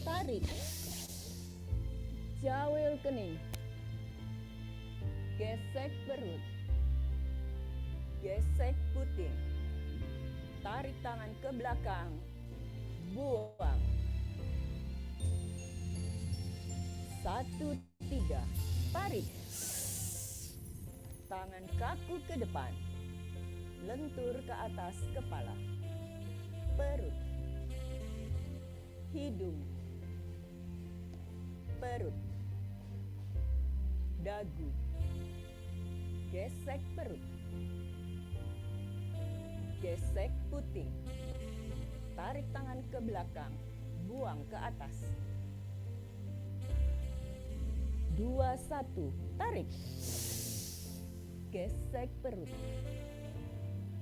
tarik. Jawil kening. Gesek perut, gesek puting. Tarik tangan ke belakang, buang. 1-3, tarik. Tangan kaku ke depan, lentur ke atas kepala. Perut, hidung, perut, dagu, gesek perut, gesek puting. Tarik tangan ke belakang, buang ke atas. 2-1, tarik. Gesek perut,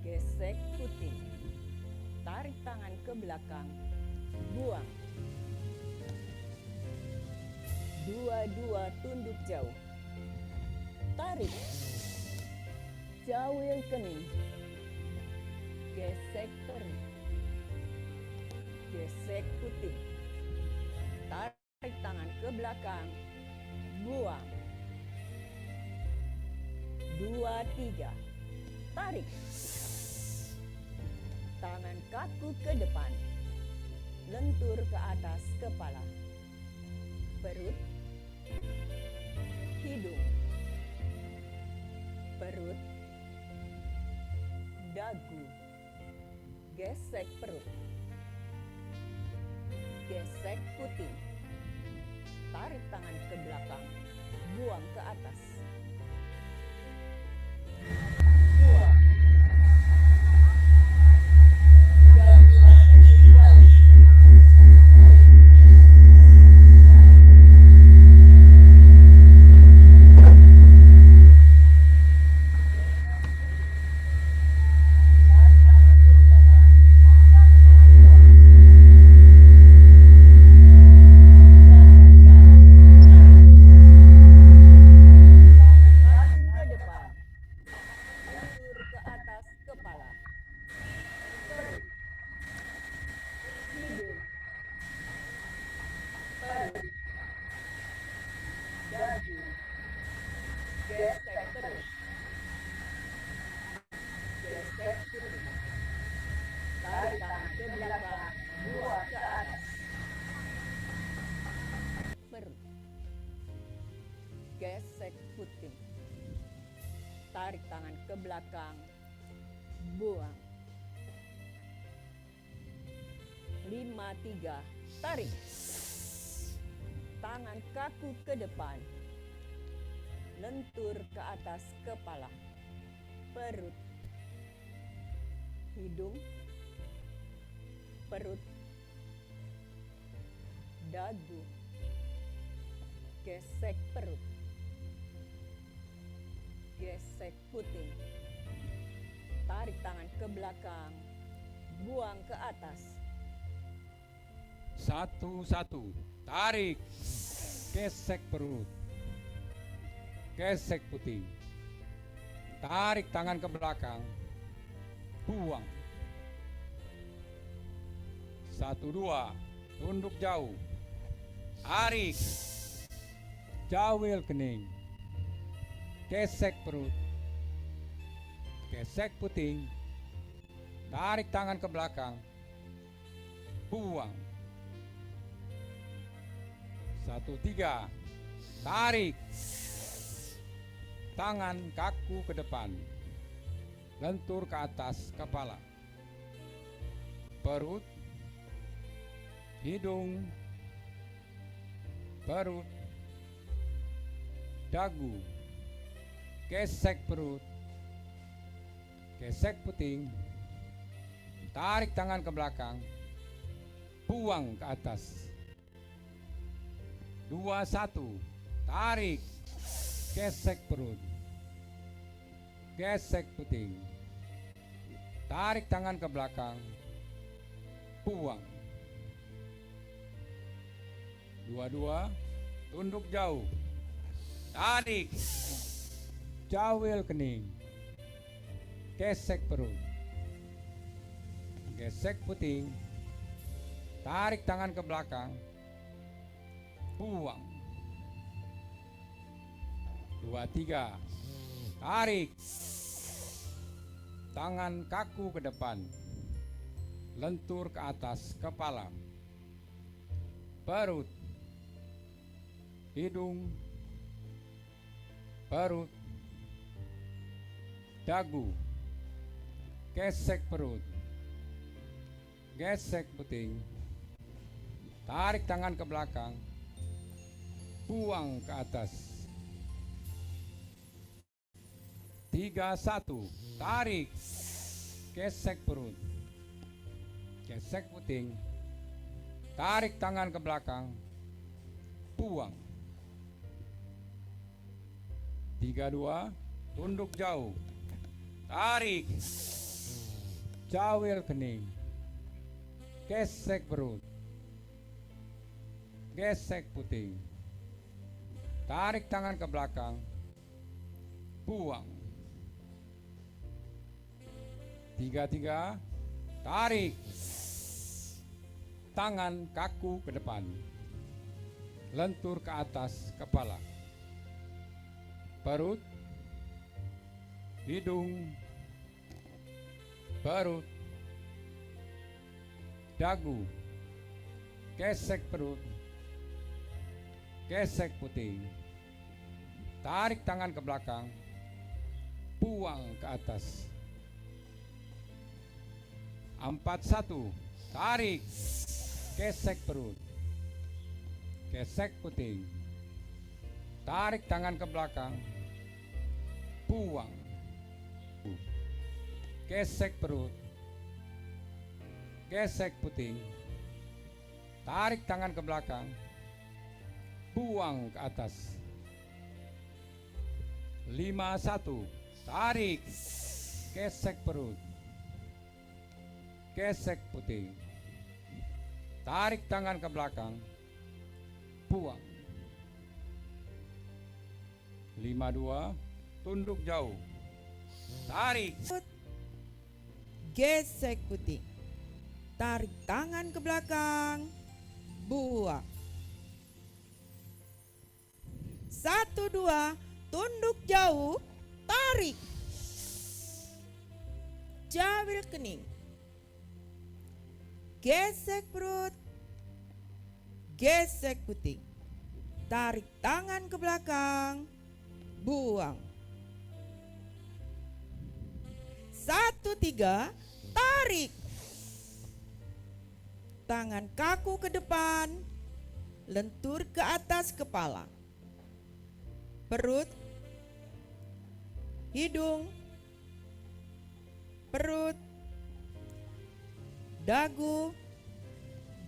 gesek puting. Tarik tangan ke belakang, buang. 2-2, tunduk jauh, tarik. Jawil kening. Gesek perut, gesek puting. Tarik tangan ke belakang, buang. 2-3, tarik. Tangan kaku ke depan, lentur ke atas kepala. Perut, hidung, perut, dagu, gesek perut, gesek puting. Tarik tangan ke belakang, buang ke atas. 2. gesek puting. Tarik tangan ke belakang, buang. 5-3, tarik. Tangan kaku ke depan. Lentur ke atas kepala. Perut. Hidung. Perut. Dagu. Gesek perut. Gesek puting. Tarik tangan ke belakang. Buang ke atas. 1-1, tarik, gesek perut, gesek puting, tarik tangan ke belakang, buang. 1-2, tunduk jauh, tarik, jawil kening, gesek perut, gesek puting, tarik tangan ke belakang, buang. 1-3, tarik, tangan kaku ke depan, lentur ke atas kepala, perut, hidung, perut, dagu, gesek perut, gesek puting, tarik tangan ke belakang, buang ke atas. 2-1, tarik, gesek perut, gesek puting, tarik tangan ke belakang, buang. 2-2, tunduk jauh, tarik, jawil kening, gesek perut, gesek puting, tarik tangan ke belakang, buang. 2-3, tarik, tangan kaku ke depan, lentur ke atas kepala, perut, hidung, perut, dagu, gesek perut, gesek puting, tarik tangan ke belakang, buang ke atas. 3-1, tarik, gesek perut, gesek puting, tarik tangan ke belakang, buang. 3-2, tunduk jauh, tarik, jawil kening, gesek perut, gesek puting, tarik tangan ke belakang, buang. 3-3, tarik, tangan kaku ke depan, lentur ke atas kepala, perut, hidung, perut, dagu, gesek perut, gesek puting, tarik tangan ke belakang, buang ke atas. 4-1, tarik, gesek perut, gesek puting, tarik tangan ke belakang, buang. Gesek perut, gesek puting, tarik tangan ke belakang, buang ke atas. 5-1, tarik, gesek perut, gesek puting, tarik tangan ke belakang, buang. 5-2, tunduk jauh, tarik, gesek puting, tarik tangan ke belakang, buang. 1-2, tunduk jauh, tarik, jawil kening, gesek perut, gesek puting, tarik tangan ke belakang, buang. 1, 3, tarik. Tangan kaku ke depan, lentur ke atas kepala. Perut, hidung, perut, dagu,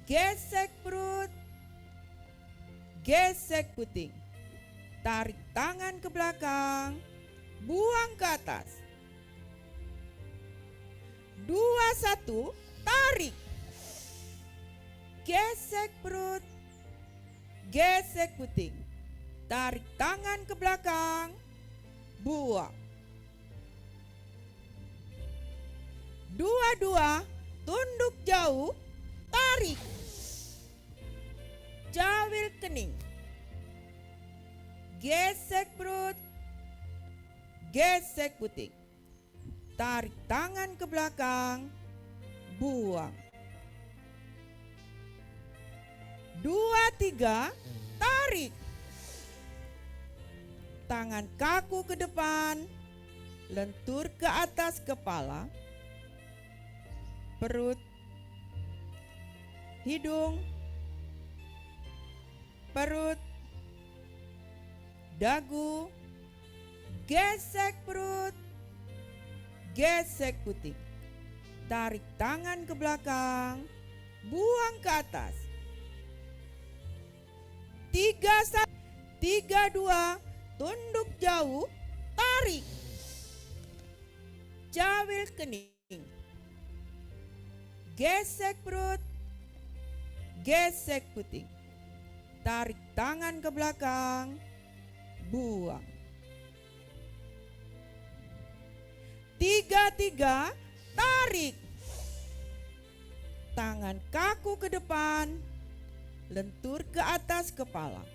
gesek perut, gesek puting. Tarik tangan ke belakang, buang ke atas. 2, 1, tarik. Gesek perut, gesek puting. Tarik tangan ke belakang, buang. 2, 2, tunduk jauh, tarik. Jawil kening. Gesek perut, gesek puting. Tarik tangan ke belakang, buang. 2, 3, tarik. Tangan kaku ke depan, lentur ke atas kepala. Perut, hidung, perut, dagu, gesek perut, gesek puting. Tarik tangan ke belakang, buang ke atas. 3, 2, tunduk jauh, tarik. Jawil kening. Gesek perut, gesek puting. Tarik tangan ke belakang, buang. 3, 3, tarik. Tangan kaku ke depan, lentur ke atas kepala.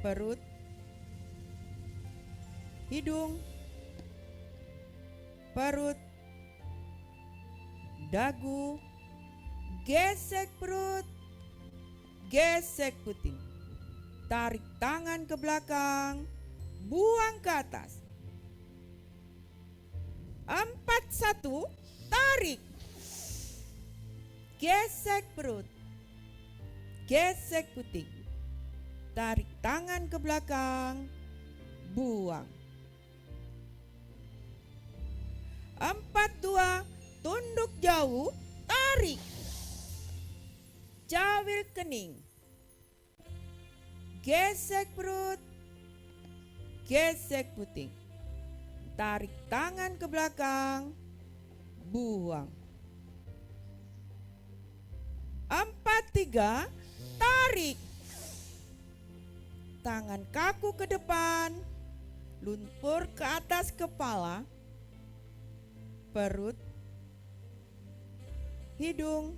Perut, hidung, perut, dagu, gesek perut, gesek puting. Tarik tangan ke belakang, buang ke atas. 4, 1, tarik. Gesek perut, gesek puting. Tarik tangan ke belakang, buang. 4, 2, tunduk jauh, tarik. Jawil kening. Gesek perut, gesek puting. Tarik tangan ke belakang, buang. 4, 3, tarik. Tangan kaku ke depan, lumpur ke atas kepala. Perut, hidung,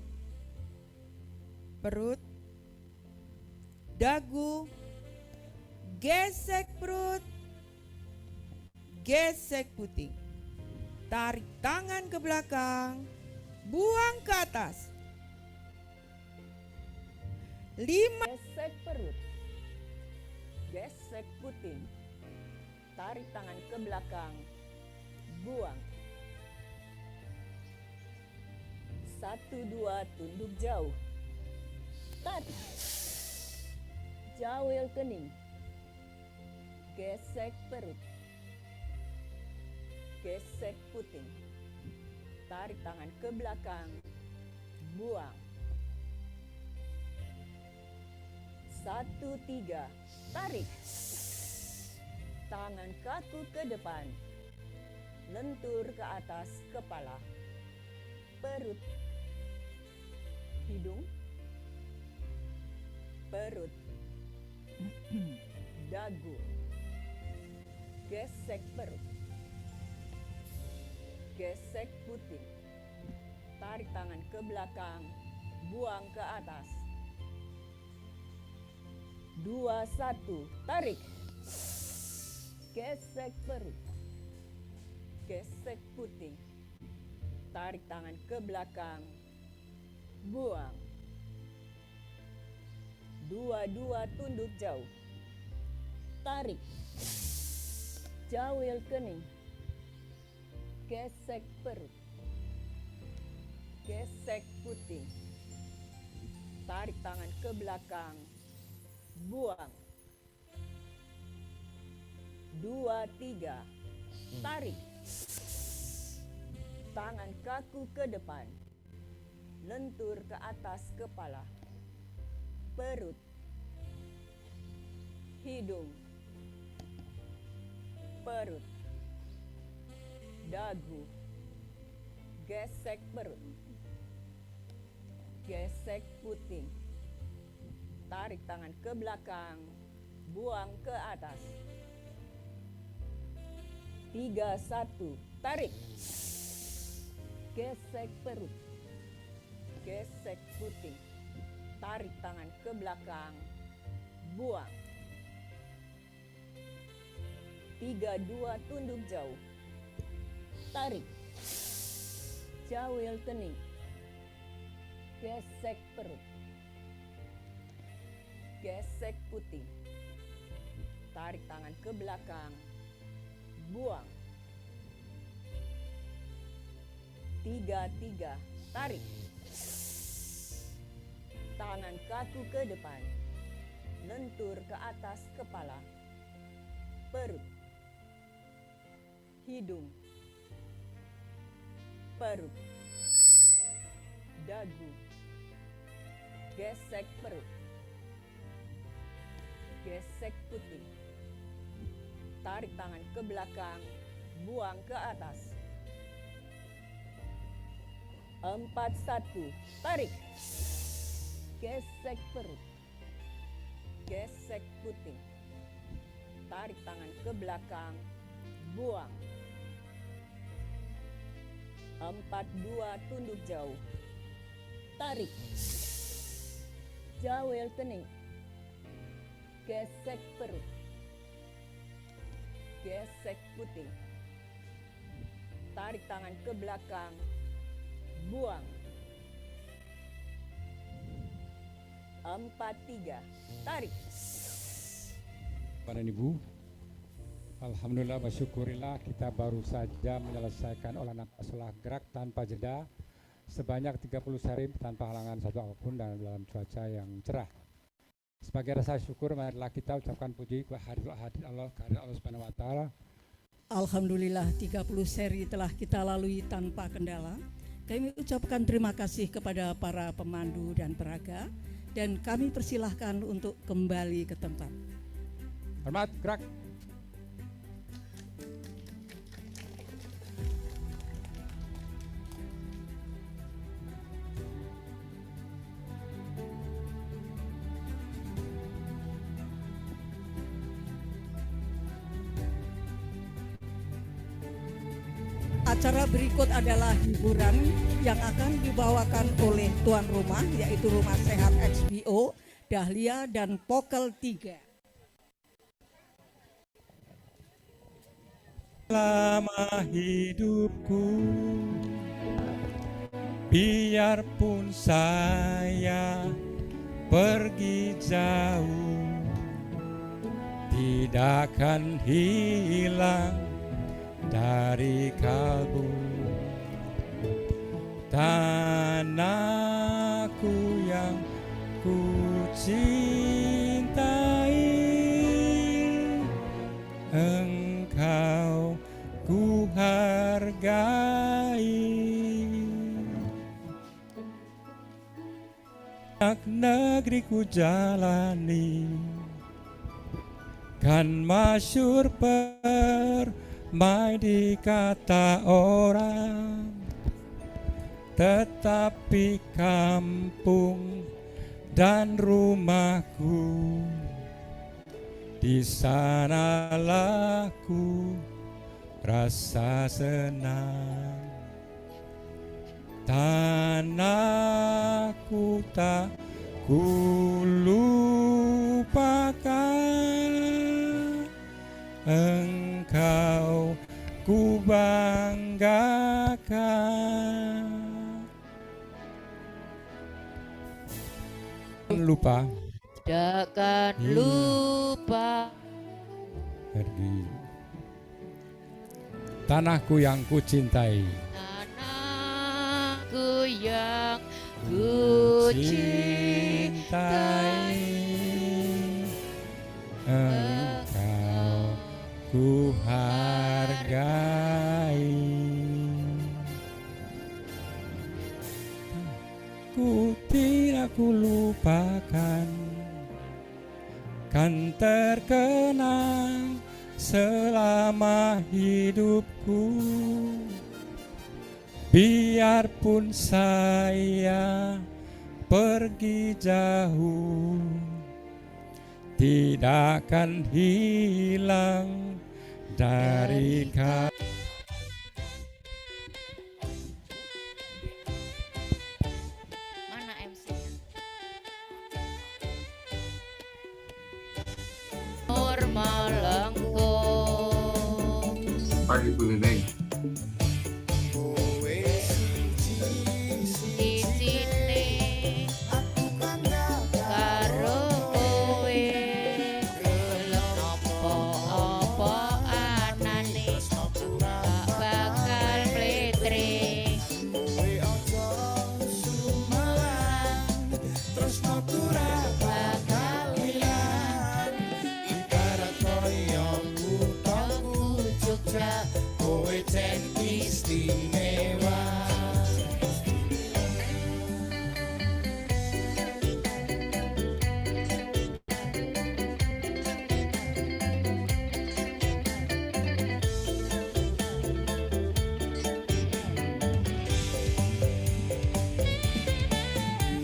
perut, dagu, gesek perut, gesek puting. Tarik tangan ke belakang, buang ke atas. 5, Gesek perut, gesek puting. Tarik tangan ke belakang, buang. 1, 2, tunduk jauh, tarik. Jawil kening. Gesek perut, gesek puting. Tarik tangan ke belakang, buang. 1, 3, tarik. Tangan kaku ke depan, lentur ke atas kepala. Perut, hidung, perut, dagu, gesek perut, gesek puting. Tarik tangan ke belakang, buang ke atas. 2, 1, tarik. Gesek perut, gesek puting. Tarik tangan ke belakang, buang. 2, 2, tunduk jauh, tarik, jawil kening, gesek perut, gesek puting, tarik tangan ke belakang, buang. 2, 3, tarik, tangan kaku ke depan, lentur ke atas kepala, perut, hidung, perut, dagu, gesek perut, gesek puting, tarik tangan ke belakang, buang ke atas. 3, 1, tarik, gesek perut, gesek puting, tarik tangan ke belakang, buang. 3, 2, tunduk jauh, tarik, jawil kening, gesek perut, gesek puting, tarik tangan ke belakang, buang. 3, 3, tarik, tangan kaku ke depan, lentur ke atas kepala, perut, hidung, perut, dagu, gesek perut, gesek puting, tarik tangan ke belakang, buang ke atas. 4, 1, tarik, gesek perut, gesek puting, tarik tangan ke belakang, buang. 4, 2, tunduk jauh, tarik, jawil kening, gesek perut, gesek puting, tarik tangan ke belakang, buang. 4, 3, tarik. Bapak dan Ibu, alhamdulillah wa syukurillah kita baru saja menyelesaikan olah napas olah gerak tanpa jeda sebanyak 30 seri tanpa halangan satu apapun dan dalam cuaca yang cerah. Sebagai rasa syukur marilah kita ucapkan puji kehadirat Allah, kehadirat Allah Subhanahu wa taala. Alhamdulillah 30 seri telah kita lalui tanpa kendala. Kami ucapkan terima kasih kepada para pemandu dan peraga dan kami persilahkan untuk kembali ke tempat. Hormat, gerak. Acara berikut adalah hiburan yang akan dibawakan oleh tuan rumah, yaitu Rumah Sehat XBO, Dahlia dan Pokel 3. Selama hidupku, biarpun saya pergi jauh, tidak akan hilang dari kalbu tanahku yang ku cintai, engkau ku hargai. Negeri ku jalani kan masyhur permai di kata orang, tetapi kampung dan rumahku di sanalah ku rasa senang. Tanahku tak ku lupakan, engkau ku banggakan. Lupa, takkan lupa pergi. Tanahku yang ku cintai, tanahku yang ku cintai, engkau ku hargai. Ku tidak ku lupakan, kan terkenang selama hidupku. Biarpun saya pergi jauh, tidak akan hilang dari kau. mana MC-nya? Nur melengkung Pak Ibu Neneng. di sini karo kowe gelem nopo apa anane gak bakal pletre bakal ilang ibarat koyo kuthaku Jogja kowe cen istimewa.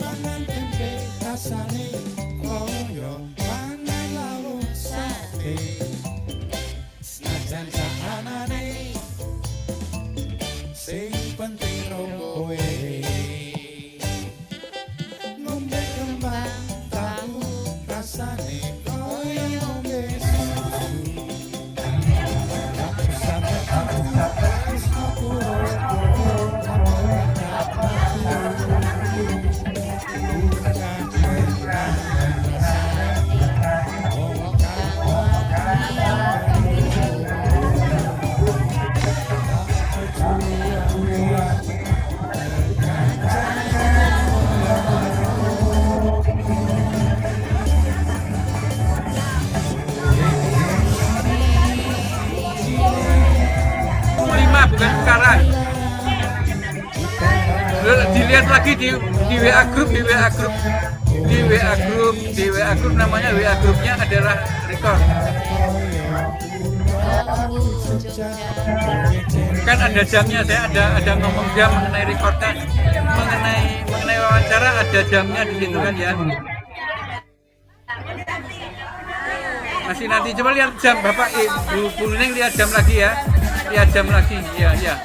Mangan tempe rasane koyo mangan lawuh sate. Senajan sahanane sing penting kowe ngombe kembang tahu rasane koyo ngombe susu. Sampai aku wis Lima bukan sekarang. Dilihat lagi di WA grup, di WA grup namanya WA grupnya adalah record. Kan ada jamnya, saya ada ngomong jam mengenai recordnya, mengenai wawancara ada jamnya di situ kan ya. Masih nanti coba lihat jam Bapak Bu Neneng, lihat jam lagi ya. Lihat jam lagi, ya.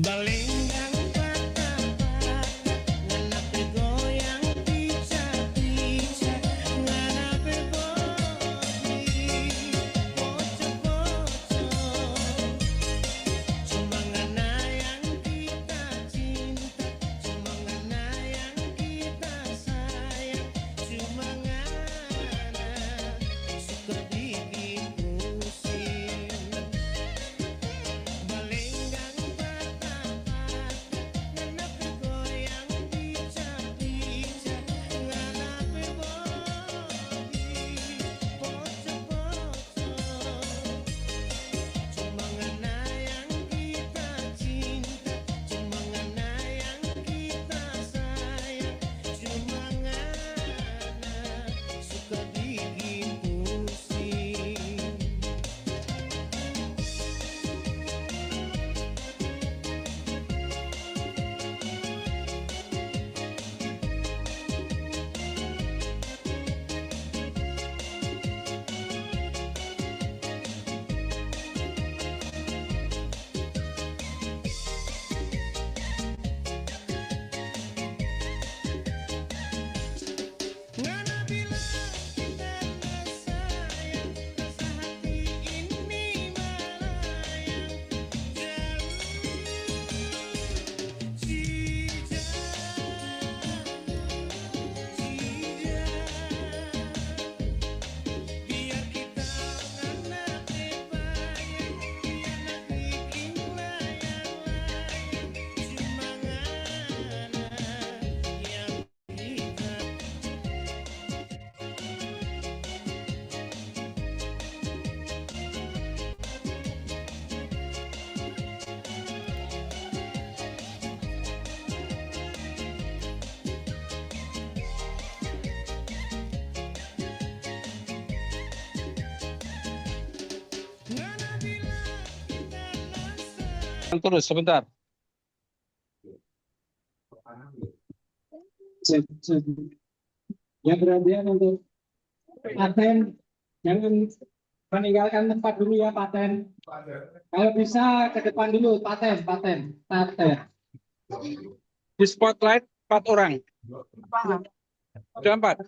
Balenggang patah-patah nganape goyang pica-pica nganape bodi pocok-pocok cuma ngana yang kita cinta cuma ngana yang kita sayang cuma ngana suka bikin pusing balenggang patah-patah nganape goyang pica-pica nganape bodi pocok-pocok cuma ngana yang kita cinta cuma ngana yang kita sayang cuma ngana suka bikin pusing. Ngana bilang kita tak sayang, rasa hati ini melayang jauh cijah, biar kita ngana kebayang, biar nak bikin layang-layang, cuma ngana yang kita. Ngana bilang kita tak sayang. Terus sebentar. Yang berhadiah untuk Paten, jangan meninggalkan tempat dulu ya Paten. Kalau bisa ke depan dulu Paten. Di spotlight 4 orang. Sudah 4.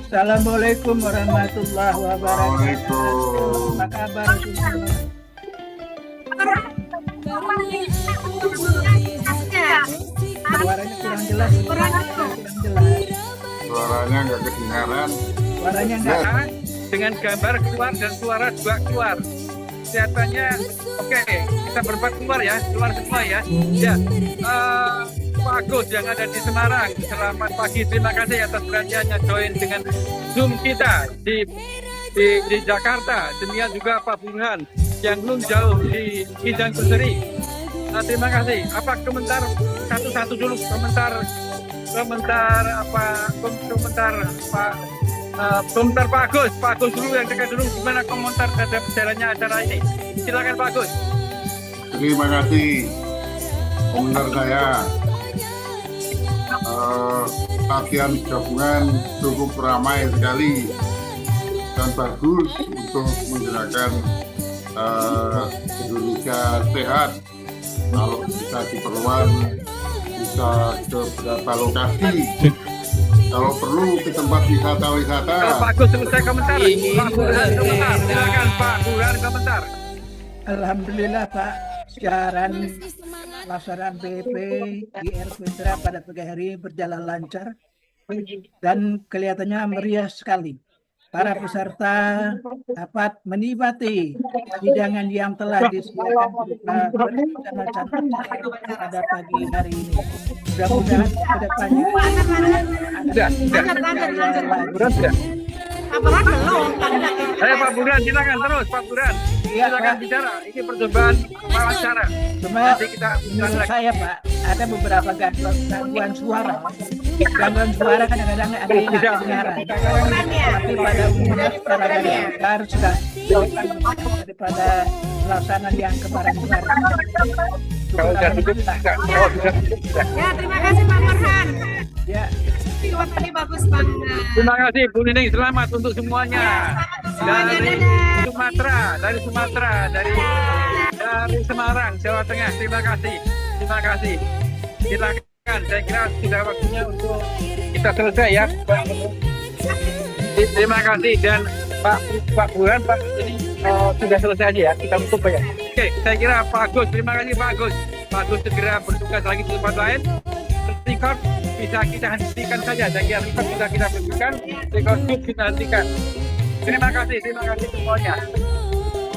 Assalamualaikum warahmatullahi wabarakatuh. Apa kabar? Suaranya kurang jelas. Suaranya nggak kedengaran. Suaranya nggak. Dengan gambar keluar dan suara juga keluar. Kelihatannya oke. Kita berempat keluar ya, keluar semua ya. Ya. Pak Agus yang ada di Semarang, selamat pagi. Terima kasih atas perhatiannya join dengan Zoom kita di Jakarta. Demikian juga Pak Burhan yang belum jauh di Kijang Kuseri. Terima kasih. Apa komentar satu-satu dulu? Komentar Pak Agus. Pak Agus dulu yang dekat dulu. Gimana komentar terhadap jalannya acara ini? Silakan Pak Agus. Terima kasih. Komentar saya, latihan gabungan cukup ramai sekali dan bagus untuk menggerakkan Indonesia sehat. Kalau bisa diperluas, bisa ke beberapa lokasi. Kalau perlu ke tempat wisata-wisata. Pak Agus selesai komentar. Pak Burhan komentar. Silakan Pak Burhan komentar. Alhamdulillah Pak, siaran pelaksanaan BP di Erpitra pada pagi hari berjalan lancar dan kelihatannya meriah sekali. Para peserta dapat menikmati hidangan yang telah disediakan pada pagi hari ini. Mudah-mudahan ke depannya Ayo Pak Burhan, silakan terus Pak Burhan. Silakan bicara. Ini percobaan wawancara. Nanti kita menurut saya Pak, ada beberapa gangguan suara. Gangguan suara kadang-kadang ada yang tidak kedengaran. Tapi pada umumnya secara besar sudah daripada pelaksanaan yang kemarin-kemarin. Kalau sudah cukup, Ya, terima kasih Pak Burhan. Ya, Wah, tadi bagus banget. Terima kasih Bu Nining, selamat untuk semuanya. Dari Sumatera, dari Semarang, Jawa Tengah. Terima kasih. Silakan, saya kira sudah waktunya untuk kita selesai ya. Terima kasih dan Pak Burhan, Pak ini sudah selesai aja ya, kita tutup ya. Oke, saya kira Pak Agus, terima kasih Pak Agus. Pak Agus segera bertugas lagi di tempat lain. Record bisa kita hentikan saja, saya kira record bisa kita hentikan, record kita hentikan. Terima kasih semuanya.